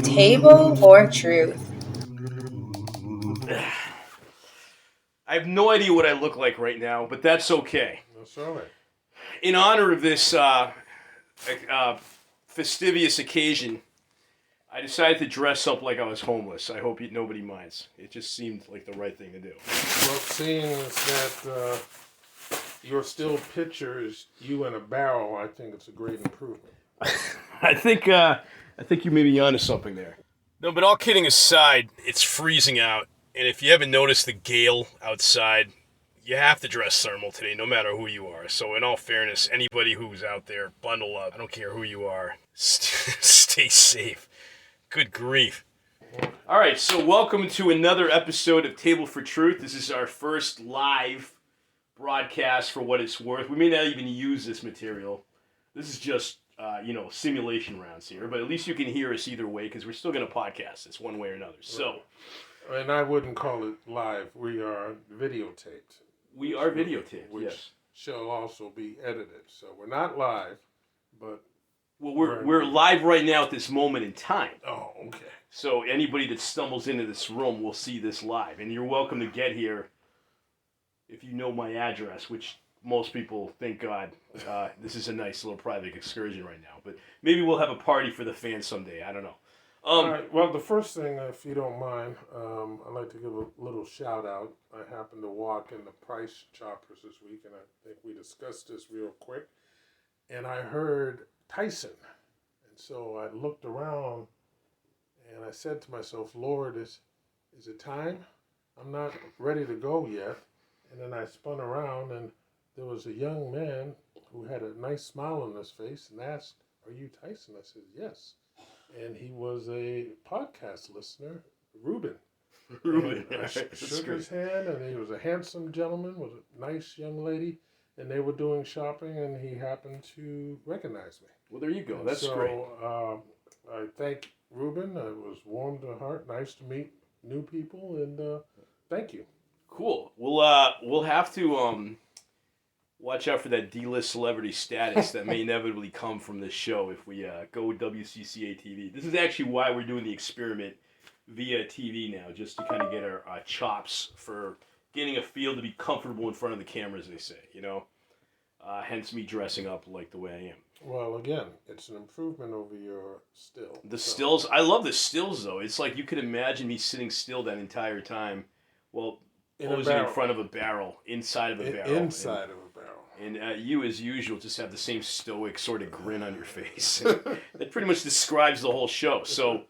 Table or truth? I have no idea what I look like right now, but that's okay. That's all right. In honor of this fastidious occasion, I decided to dress up like I was homeless. I hope nobody minds. It just seemed like the right thing to do. Well, seeing as that your still picture is you in a barrel, I think it's a great improvement. I think you may be onto something there. No, but all kidding aside, it's freezing out, and if you haven't noticed the gale outside, you have to dress thermal today, no matter who you are. So, in all fairness, anybody who's out there, bundle up. I don't care who you are. Stay safe. Good grief. All right, so welcome to another episode of Table for Truth. This is our first live broadcast for what it's worth. We may not even use this material. This is just, simulation rounds here, but at least you can hear us either way because we're still going to podcast this one way or another. So, and I wouldn't call it live. We are videotaped. We are videotaped, which yes. Shall also be edited. So we're not live, but... Well, we're live right now at this moment in time. Oh, okay. So anybody that stumbles into this room will see this live. And you're welcome to get here if you know my address, which most people, thank God, this is a nice little private excursion right now. But maybe we'll have a party for the fans someday. I don't know. All right. Well, the first thing, if you don't mind, I'd like to give a little shout out. I happened to walk in the Price Choppers this week, and I think we discussed this real quick. And I heard Tyson. And so I looked around, and I said to myself, Lord, is it time? I'm not ready to go yet. And then I spun around, and there was a young man who had a nice smile on his face and asked, "Are you Tyson?" I said, "Yes." And he was a podcast listener, Ruben. Ruben. I shook his hand, and he was a handsome gentleman with a nice young lady, and they were doing shopping, and he happened to recognize me. Well, there you go. And That's so, great. I thank Ruben. It was warm to the heart. Nice to meet new people, and thank you. Cool. We'll have to watch out for that D-list celebrity status that may inevitably come from this show if we go WCCA TV. This is actually why we're doing the experiment via TV now, just to kind of get our chops for getting a feel to be comfortable in front of the camera, as they say, hence me dressing up like the way I am. Well, again, it's an improvement over your still. The stills, I love the stills, though. It's like you could imagine me sitting still that entire time, posing in front of a barrel, inside of a barrel. Inside of a barrel. And you, as usual, just have the same stoic sort of grin on your face. That pretty much describes the whole show. So,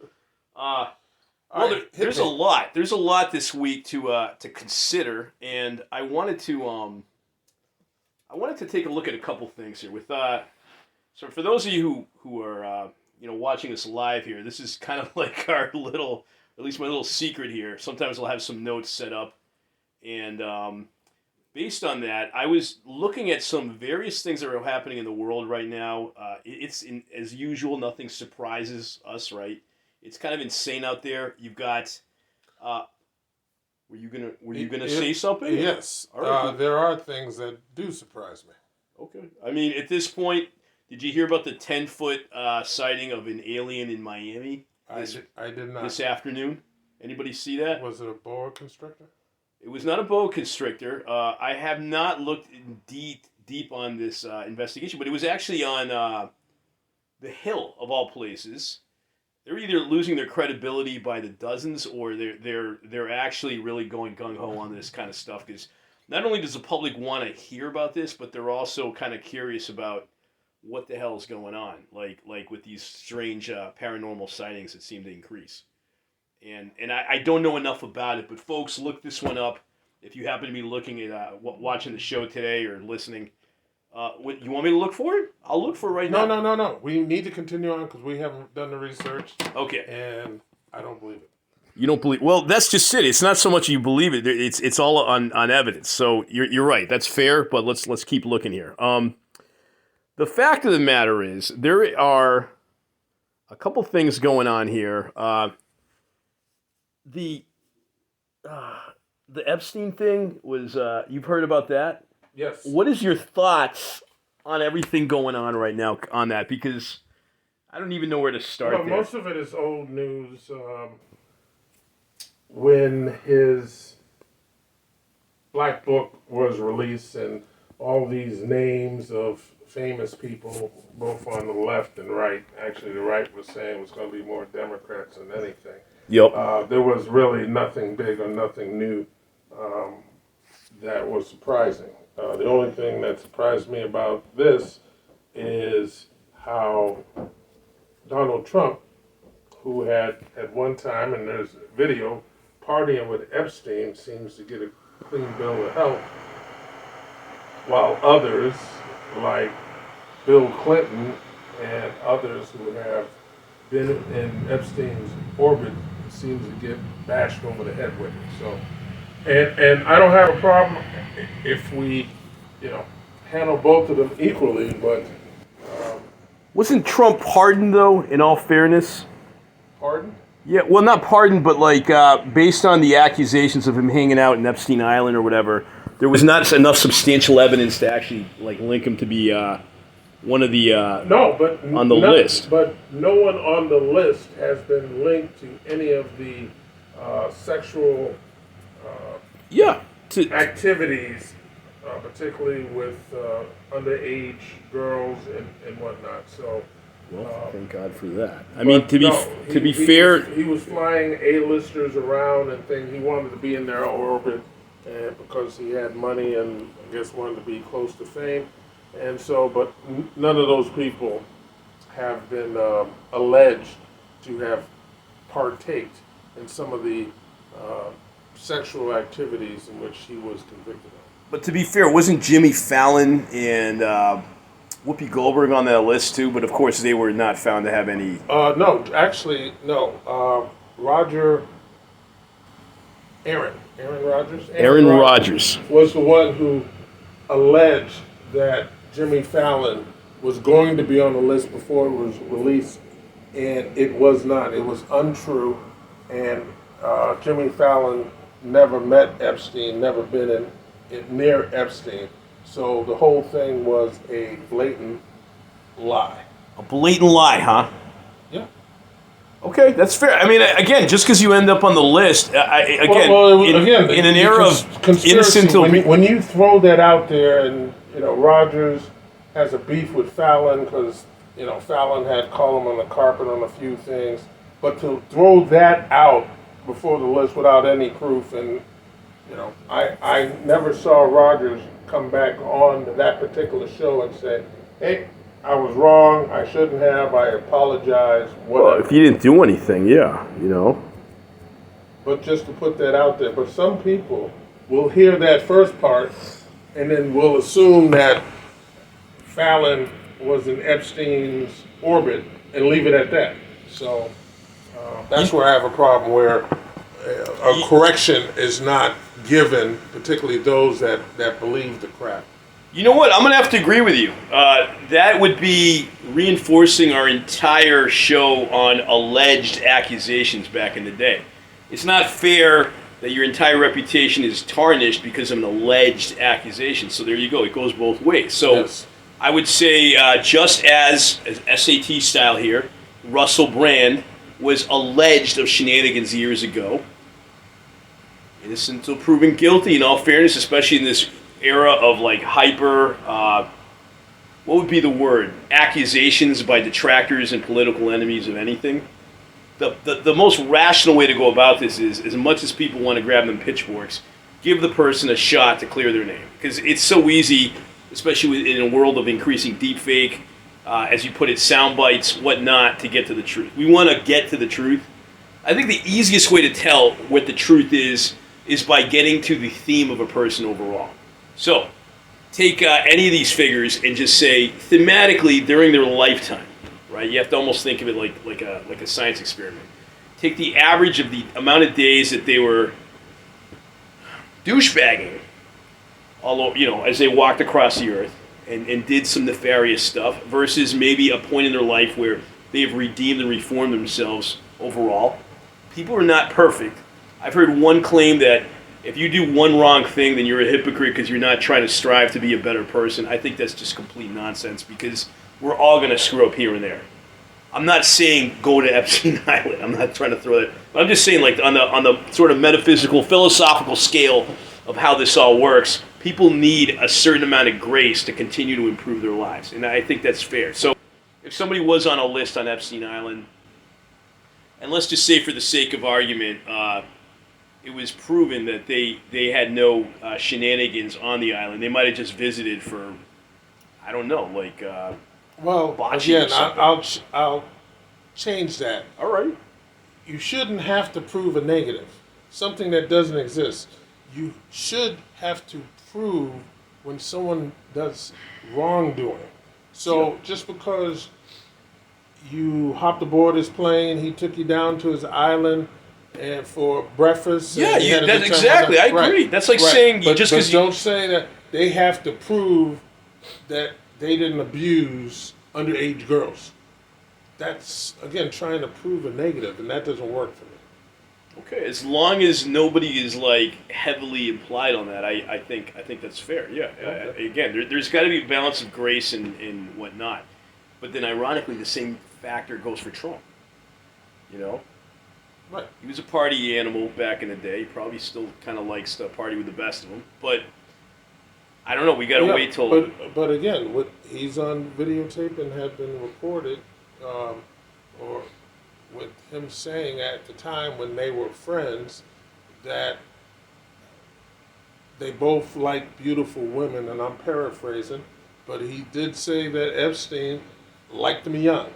there's a lot. There's a lot this week to consider, and I wanted to take a look at a couple things here. With so for those of you who are watching us live here, this is kind of like our little, at least my little secret here. Sometimes I'll have some notes set up, and based on that, I was looking at some various things that are happening in the world right now. As usual, nothing surprises us, right? It's kind of insane out there. You've got. Were you gonna say something? Yes. All right, cool. There are things that do surprise me. Okay. I mean, at this point, did you hear about the 10-foot sighting of an alien in Miami? I did not. This afternoon. Anybody see that? Was it a boa constrictor? It was not a boa constrictor. I have not looked deep on this investigation, but it was actually on the Hill of all places. They're either losing their credibility by the dozens, or they're actually really going gung ho on this kind of stuff. Because not only does the public want to hear about this, but they're also kind of curious about what the hell is going on, like with these strange paranormal sightings that seem to increase. And I don't know enough about it, but folks, look this one up if you happen to be looking at watching the show today or listening. What you want me to look for it? I'll look for it right now. No. We need to continue on because we haven't done the research. Okay. And I don't believe it. You don't believe? Well, that's just it. It's not so much you believe it. It's all on evidence. So you're right. That's fair. But let's keep looking here. The fact of the matter is there are a couple things going on here. The Epstein thing was, you've heard about that? Yes. What is your thoughts on everything going on right now on that, because I don't even know where to start. Well, most of it is old news. When his Black Book was released, and all these names of famous people, both on the left and right. Actually, the right was saying it was going to be more Democrats than anything. Yep. There was really nothing big or nothing new that was surprising. The only thing that surprised me about this is how Donald Trump, who had at one time, and there's a video, partying with Epstein, seems to get a clean bill of health, while others, like Bill Clinton and others who have been in Epstein's orbit, seems to get bashed over the head with it. So, and I don't have a problem if we, handle both of them equally, but Wasn't Trump pardoned, though, in all fairness? pardon? Yeah, well, not pardoned, but based on the accusations of him hanging out in Epstein Island or whatever, there was not enough substantial evidence to actually link him to be one of the on the list. But no one on the list has been linked to any of the sexual activities, particularly with underage girls and whatnot. So. Well, thank God for that. I mean, to be fair, he was flying A-listers around and things. He wanted to be in their orbit, because he had money and I guess wanted to be close to fame, and so. But none of those people have been alleged to have partaked in some of the sexual activities in which he was convicted of. but to be fair, wasn't Jimmy Fallon and Whoopi Goldberg on that list too? But of course, they were not found to have any. No, actually, no. Aaron Rodgers was the one who alleged that Jimmy Fallon was going to be on the list before it was released, and it was not. It was untrue, and Jimmy Fallon never met Epstein, never been near Epstein. So the whole thing was a blatant lie. A blatant lie, huh? Yeah. Okay, that's fair. I mean, again, just because you end up on the list, in an era of innocent. When you throw that out there, and Rogers has a beef with Fallon because Fallon had called him on the carpet on a few things, but to throw that out before the list without any proof, and I never saw Rogers come back on that particular show and say, "Hey, I was wrong. I shouldn't have. I apologize." Whatever. Well, if you didn't do anything, yeah, But just to put that out there. But some people will hear that first part and then will assume that Fallon was in Epstein's orbit and leave it at that. So that's where I have a problem, where a correction is not given, particularly those that believe the crap. You know what? I'm going to have to agree with you. That would be reinforcing our entire show on alleged accusations back in the day. It's not fair that your entire reputation is tarnished because of an alleged accusation. So there you go. It goes both ways. So yes. I would say just as SAT style here, Russell Brand was alleged of shenanigans years ago. Innocent until proven guilty, in all fairness, especially in this era of hyper, what would be the word? Accusations by detractors and political enemies of anything. The most rational way to go about this is, as much as people want to grab them pitchforks, give the person a shot to clear their name. Because it's so easy, especially in a world of increasing deepfake, as you put it, sound bites, whatnot, to get to the truth. We want to get to the truth. I think the easiest way to tell what the truth is by getting to the theme of a person overall. So, take any of these figures and just say, thematically, during their lifetime, right? You have to almost think of it like a science experiment. Take the average of the amount of days that they were douchebagging, as they walked across the earth and did some nefarious stuff, versus maybe a point in their life where they've redeemed and reformed themselves overall. People are not perfect. I've heard one claim that if you do one wrong thing, then you're a hypocrite because you're not trying to strive to be a better person. I think that's just complete nonsense because we're all going to screw up here and there. I'm not saying go to Epstein Island. I'm not trying to throw that. I'm just saying, like, on the sort of metaphysical, philosophical scale of how this all works, people need a certain amount of grace to continue to improve their lives. And I think that's fair. So if somebody was on a list on Epstein Island, and let's just say for the sake of argument, it was proven that they had no shenanigans on the island. They might have just visited for, I don't know, like Well, botching again, or something. I'll change that. All right. You shouldn't have to prove a negative, something that doesn't exist. You should have to prove when someone does wrongdoing. So just because you hopped aboard his plane, he took you down to his island and for breakfast. Yeah, and you had a that's good time exactly. with I him. Right, agree. That's like right. saying but, just but because don't say that they have to prove that they didn't abuse underage girls. That's again trying to prove a negative, and that doesn't work for me. Okay, as long as nobody is like heavily implied on that, I think that's fair. Yeah. Okay. Again, there's got to be a balance of grace and whatnot, but then ironically, the same factor goes for Trump. You know, Right. he was a party animal back in the day. He probably still kind of likes to party with the best of them, but I don't know. We got to wait till. But again, he's on videotape and had been reported, or with him saying at the time when they were friends that they both liked beautiful women, and I'm paraphrasing, but he did say that Epstein liked them young.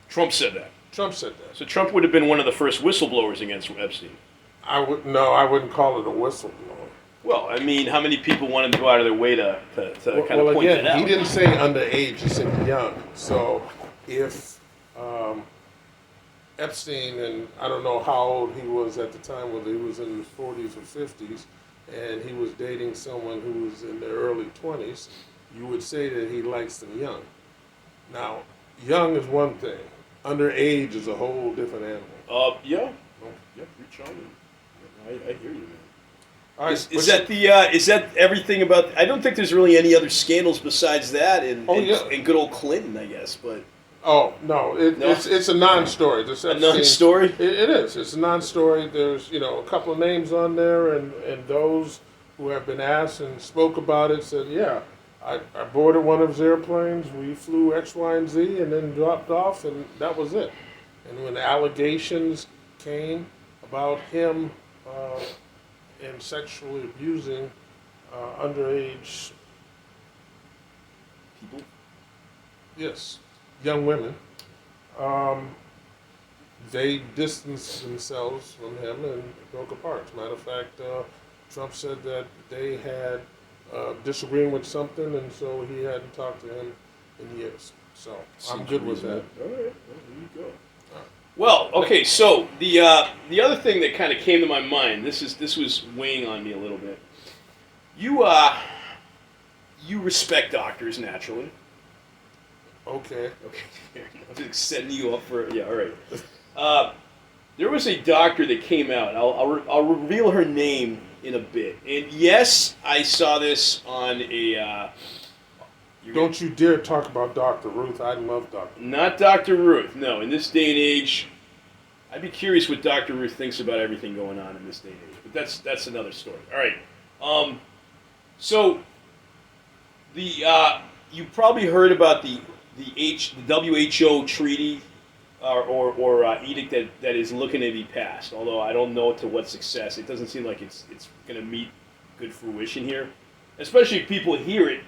Trump said that. Trump said that. So Trump would have been one of the first whistleblowers against Epstein. I wouldn't call it a whistleblower. Well, I mean, how many people wanted to go out of their way to kind of point again, that out? he didn't say underage; he said young. So if Epstein, and I don't know how old he was at the time, whether he was in his 40s or 50s, and he was dating someone who was in their early 20s, you would say that he likes them young. Now, young is one thing; underage is a whole different animal. Yeah. Well, yeah, reach on. I hear you, man. All right, Is that everything about? I don't think there's really any other scandals besides that, and good old Clinton, I guess. But oh no, it's a non-story. a non-story. It is. It's a non-story. There's a couple of names on there, and those who have been asked and spoke about it said, yeah, I boarded one of his airplanes. We flew X, Y, and Z, and then dropped off, and that was it. And when the allegations came about him and sexually abusing underage people, yes, young women, they distanced themselves from him and broke apart. As a matter of fact, Trump said that they had disagreeing with something, and so he hadn't talked to him in years. So I'm good with that. All right, well, there you go. Well, okay. So the other thing that kind of came to my mind, this was weighing on me a little bit. You respect doctors naturally. Okay. I'm just setting you up for yeah. All right. There was a doctor that came out. I'll reveal her name in a bit. And yes, I saw this on a. Don't you dare talk about Dr. Ruth. I love Dr. Not Dr. Ruth. No, in this day and age, I'd be curious what Dr. Ruth thinks about everything going on in this day and age. But that's another story. All right. So the you probably heard about the WHO treaty or edict that is looking to be passed. Although I don't know to what success. It doesn't seem like it's going to meet good fruition here, especially if people hear it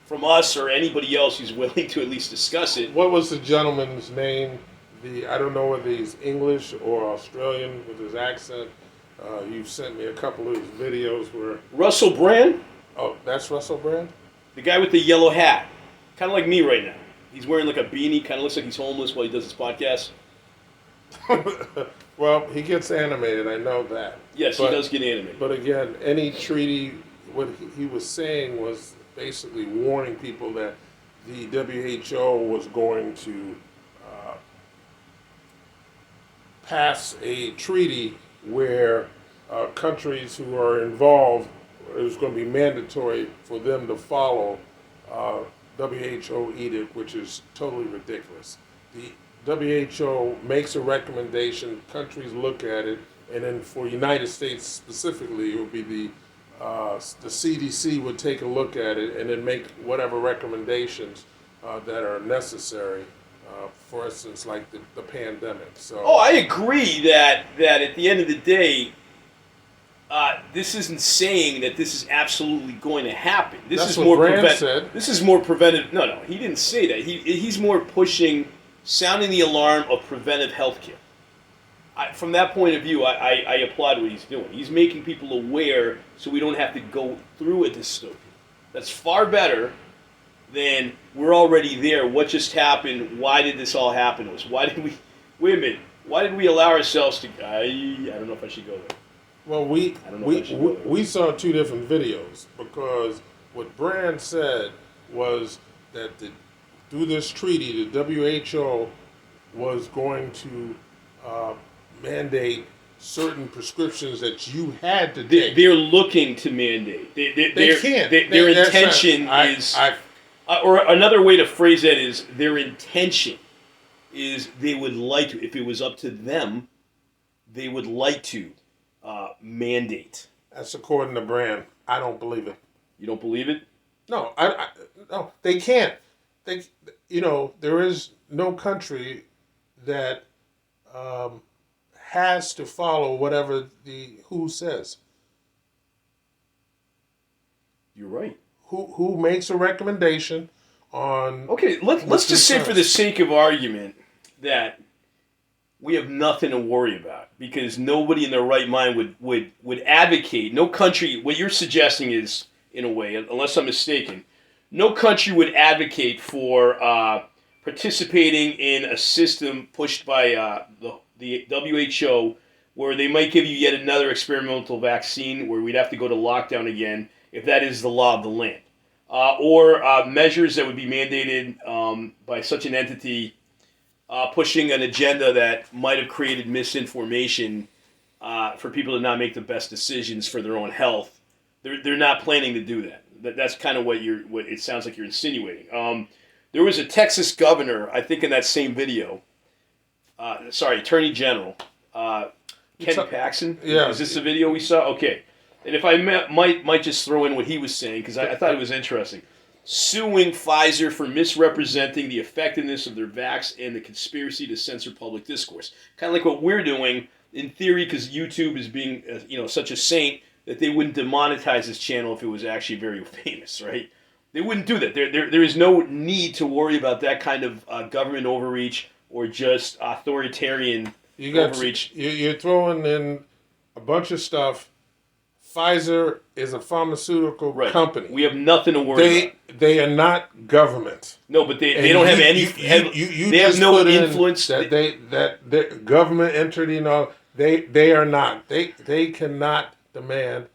from us or anybody else who's willing to at least discuss it. What was the gentleman's name? I don't know whether he's English or Australian with his accent. You've sent me a couple of his videos where... Russell Brand? Oh, that's Russell Brand? The guy with the yellow hat. Kind of like me right now. He's wearing like a beanie, kind of looks like he's homeless while he does his podcast. Well, he gets animated, I know that. Yes, he does get animated. But again, any treaty, what he was saying was basically warning people that the WHO was going to pass a treaty where countries who are involved, it was going to be mandatory for them to follow WHO edict, which is totally ridiculous. The WHO makes a recommendation, countries look at it, and then for United States specifically, it would be the CDC would take a look at it and then make whatever recommendations that are necessary. For instance, like the pandemic. So. Oh, I agree that at the end of the day, this isn't saying that this is absolutely going to happen. That's what Brand said. This is more preventive. No, he didn't say that. He's more pushing, sounding the alarm of preventive healthcare. From that point of view, I applaud what he's doing. He's making people aware so we don't have to go through a dystopia. That's far better than we're already there. What just happened? Why did this all happen to us? Why did we? Wait a minute. Why did we allow ourselves to? I don't know if I should go there. Well, we saw two different videos, because what Brand said was that through this treaty, the WHO was going to mandate certain prescriptions that you had to take. They're looking to mandate. They can't. Their intention is, or another way to phrase that is, their intention is they would like to, if it was up to them, they would like to mandate. That's according to Brand. I don't believe it. You don't believe it? No, no, they can't. There is no country that has to follow whatever the WHO says. You're right. Who makes a recommendation on? Okay, let's just say for the sake of argument that we have nothing to worry about, because nobody in their right mind would advocate. No country. What you're suggesting is, in a way, unless I'm mistaken, no country would advocate for participating in a system pushed by the WHO, where they might give you yet another experimental vaccine, where we'd have to go to lockdown again if that is the law of the land, or measures that would be mandated by such an entity pushing an agenda that might have created misinformation for people to not make the best decisions for their own health. They're not planning to do that. That's kind of what it sounds like you're insinuating. There was a Texas governor, I think, in that same video. Attorney General Ken Paxton. Yeah. Is this the video we saw? Okay. And if I might just throw in what he was saying, because I thought it was interesting. Suing Pfizer for misrepresenting the effectiveness of their vax and the conspiracy to censor public discourse. Kind of like what we're doing, in theory, because YouTube is being such a saint that they wouldn't demonetize this channel if it was actually very famous, right? They wouldn't do that. There is no need to worry about that kind of government overreach or just authoritarian overreach. You're throwing in a bunch of stuff. Pfizer is a pharmaceutical company. We have nothing to worry about. They are not government. No, but they don't have any. They have no influence. That government entity and all. They are not. They cannot demand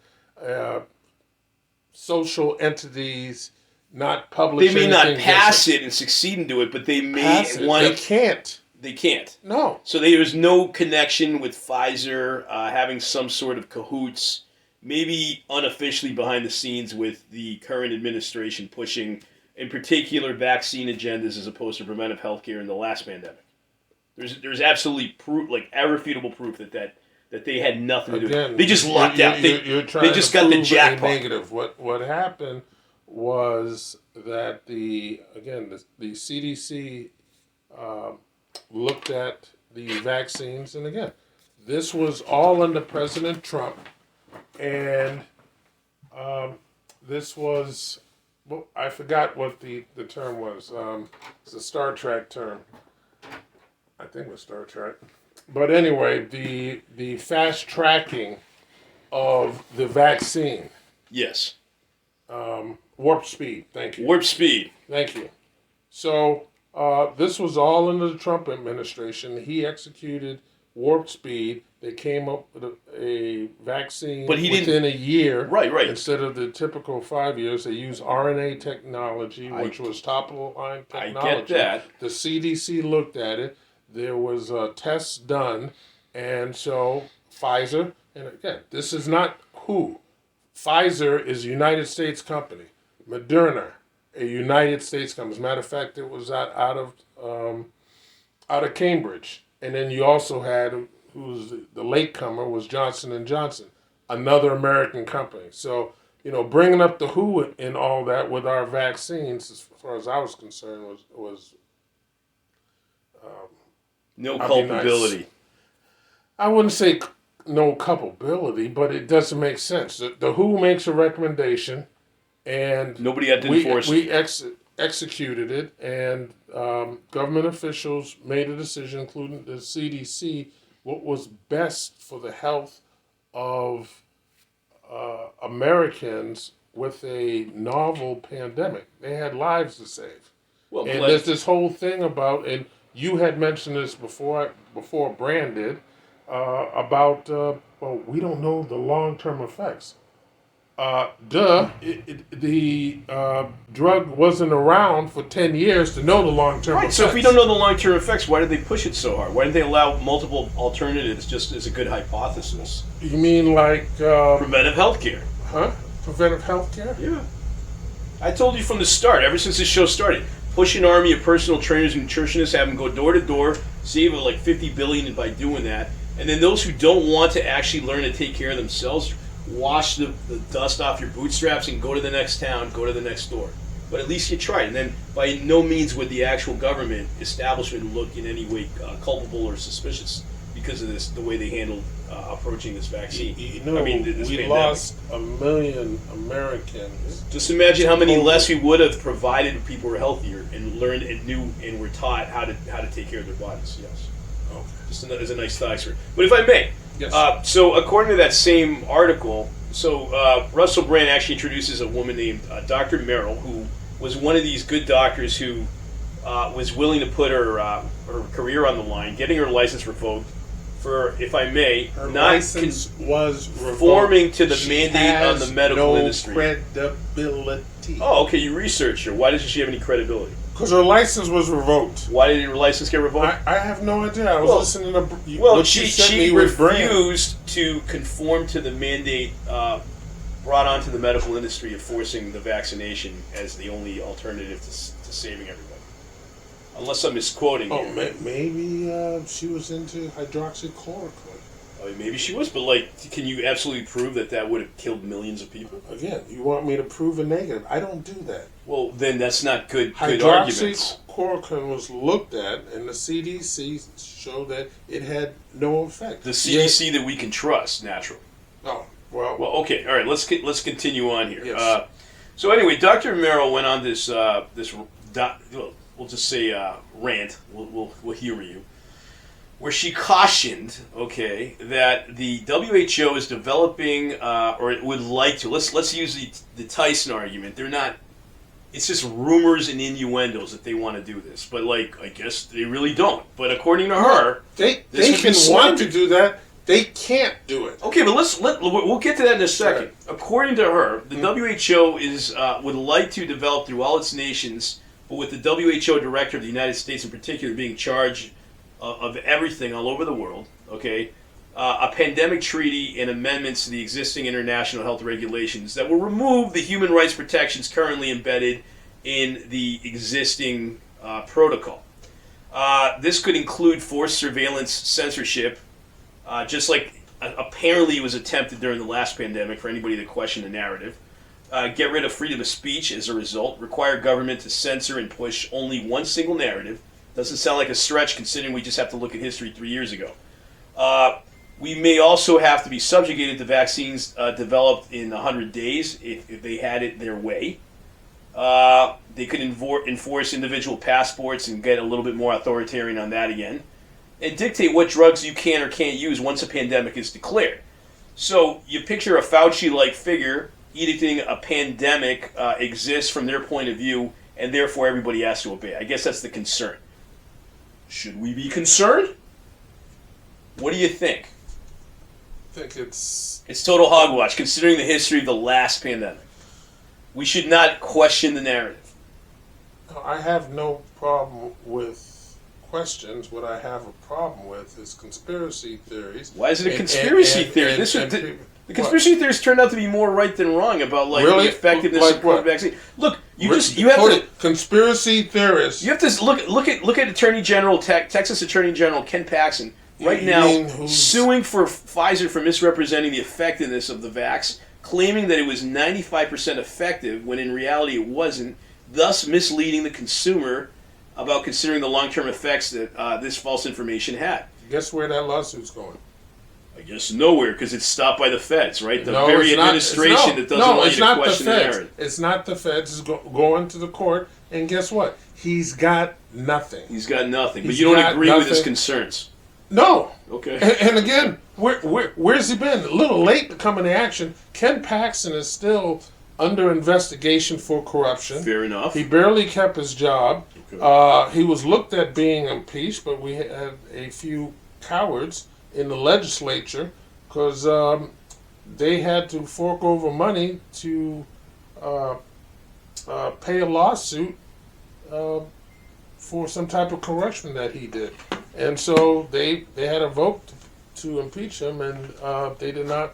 social entities not publish. They may not pass it and succeed and do it, but they may want. They can't. They can't. No. So there's no connection with Pfizer having some sort of cahoots, maybe unofficially behind the scenes, with the current administration pushing, in particular, vaccine agendas as opposed to preventive healthcare in the last pandemic. There's absolutely proof, like irrefutable proof that they had nothing to do with it. They just lucked out. They just got the jackpot. Negative. What happened was that the CDC looked at the vaccines, and again, this was all under President Trump, and this was, well, I forgot what the term was. It's a Star Trek term. I think it was Star Trek. But anyway, the fast tracking of the vaccine. Yes. Warp speed. Thank you. Warp speed. Thank you. So this was all under the Trump administration. He executed warp speed. They came up with a vaccine within a year. Right. Instead of the typical 5 years, they used RNA technology, which was top-of-the-line technology. I get that. The CDC looked at it. There was tests done, and so Pfizer And again, this is not who. Pfizer is a United States company. Moderna, a United States company. As a matter of fact, it was out of Cambridge. And then you also had, who's the latecomer, was Johnson and Johnson, another American company. So, bringing up the WHO and all that with our vaccines, as far as I was concerned, was no culpability. Nice. I wouldn't say no culpability, but it doesn't make sense. The WHO makes a recommendation, and nobody had to enforce it. We executed it, and government officials made a decision, including the CDC, what was best for the health of Americans with a novel pandemic. They had lives to save. Well, and there's this whole thing about, and you had mentioned this before Brand did, about, we don't know the long-term effects. The drug wasn't around for 10 years to know the long-term effects. So if we don't know the long-term effects, why did they push it so hard? Why didn't they allow multiple alternatives just as a good hypothesis? You mean like... preventive health care. Huh? Preventive health care? Yeah. I told you from the start, ever since this show started, push an army of personal trainers and nutritionists, have them go door to door, save like $50 billion by doing that, and then those who don't want to actually learn to take care of themselves, wash the dust off your bootstraps and go to the next town, go to the next store. But at least you tried. And then by no means would the actual government establishment look in any way culpable or suspicious because of the way they handled approaching this vaccine. We pandemic. lost 1 million Americans. Just imagine how many less we would have provided if people were healthier and learned and knew and were taught how to take care of their bodies. Yes. Okay. Just as a nice thought experiment. But if I may, yes. So according to that same article, Russell Brand actually introduces a woman named Dr. Merrill, who was one of these good doctors who was willing to put her career on the line, getting her license revoked for, if I may, her not license was conforming to the mandate on the medical no industry. Credibility. Oh, okay. You researched her. Why doesn't she have any credibility? Because her license was revoked. Why did her license get revoked? I have no idea. I was listening to she refused to conform to the mandate brought onto the medical industry of forcing the vaccination as the only alternative to saving everybody. Unless I'm misquoting here. Maybe she was into hydroxychloroquine. I mean, maybe she was, but can you absolutely prove that would have killed millions of people? Again, you want me to prove a negative? I don't do that. Well, then that's not good arguments. Hydroxychloroquine was looked at, and the CDC showed that it had no effect. The CDC that we can trust, naturally. Oh, well. Well, okay, all right. Let's continue on here. Yes. So anyway, Dr. Merrill went on this we'll just say rant. We'll humor you. Where she cautioned, that the WHO is developing, or it would like to. Let's use the Tyson argument. They're not. It's just rumors and innuendos that they want to do this, but I guess they really don't. But according to her, they can want to do that. They can't do it. Okay, but we'll get to that in a second. Right. According to her, the WHO would like to develop through all its nations, but with the WHO director of the United States in particular being charged of everything all over the world, a pandemic treaty and amendments to the existing international health regulations that will remove the human rights protections currently embedded in the existing protocol. This could include forced surveillance, censorship, just like apparently it was attempted during the last pandemic for anybody that questioned the narrative. Get rid of freedom of speech as a result, require government to censor and push only one single narrative. Doesn't sound like a stretch considering we just have to look at history 3 years ago. We may also have to be subjugated to vaccines developed in 100 days if they had it their way. They could enforce individual passports and get a little bit more authoritarian on that again. And dictate what drugs you can or can't use once a pandemic is declared. So you picture a Fauci-like figure edicting a pandemic exists from their point of view, and therefore everybody has to obey. I guess that's the concern. Should we be concerned? What do you think? I think it's total hogwash, considering the history of the last pandemic. We should not question the narrative. I have no problem with questions. What I have a problem with is conspiracy theories. Why is it a conspiracy theory? The conspiracy theories turned out to be more right than wrong about the effectiveness of COVID vaccine. Look, you have to conspiracy theorists. You have to look at Attorney General Texas Attorney General Ken Paxton right now suing for Pfizer for misrepresenting the effectiveness of the vax, claiming that it was 95% effective when in reality it wasn't, thus misleading the consumer about considering the long-term effects that this false information had. Guess where that lawsuit's going? I guess nowhere, because it's stopped by the feds, right? The very administration that doesn't want you to question the narrative. It's not the feds. It's going to the court, and guess what? He's got nothing. He's got nothing. But you don't agree with his concerns. No. Okay. And again, where's he been? A little late to come into action. Ken Paxton is still under investigation for corruption. Fair enough. He barely kept his job. Okay. He was looked at being impeached, but we had a few cowards in the legislature because they had to fork over money to pay a lawsuit for some type of corruption that he did. And so they had a vote to impeach him, and they did not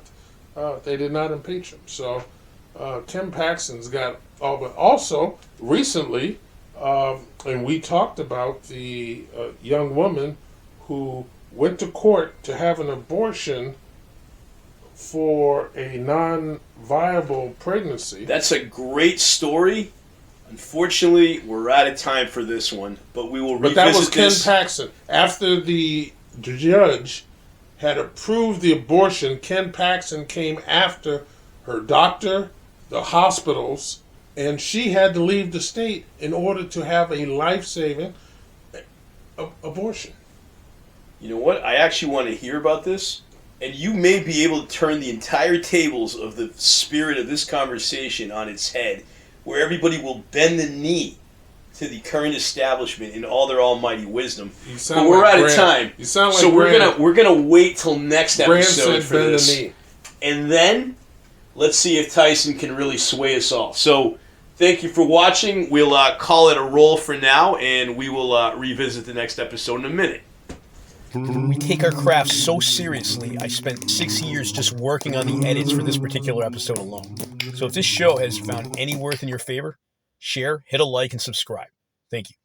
impeach him. So Ken Paxton's got all. But also recently, and we talked about the young woman who went to court to have an abortion for a non-viable pregnancy. That's a great story. Unfortunately, we're out of time for this one, but we will revisit this. But that was Ken Paxton. After the judge had approved the abortion, Ken Paxton came after her doctor, the hospitals, and she had to leave the state in order to have a life-saving abortion. You know what? I actually want to hear about this, and you may be able to turn the entire tables of the spirit of this conversation on its head, where everybody will bend the knee to the current establishment in all their almighty wisdom. But we're out of time, you sound like so we're gonna wait till next episode for this, and then let's see if Tyson can really sway us all. So thank you for watching. We'll call it a roll for now, and we will revisit the next episode in a minute. We take our craft so seriously, I spent 6 years just working on the edits for this particular episode alone. So if this show has found any worth in your favor, share, hit a like, and subscribe. Thank you.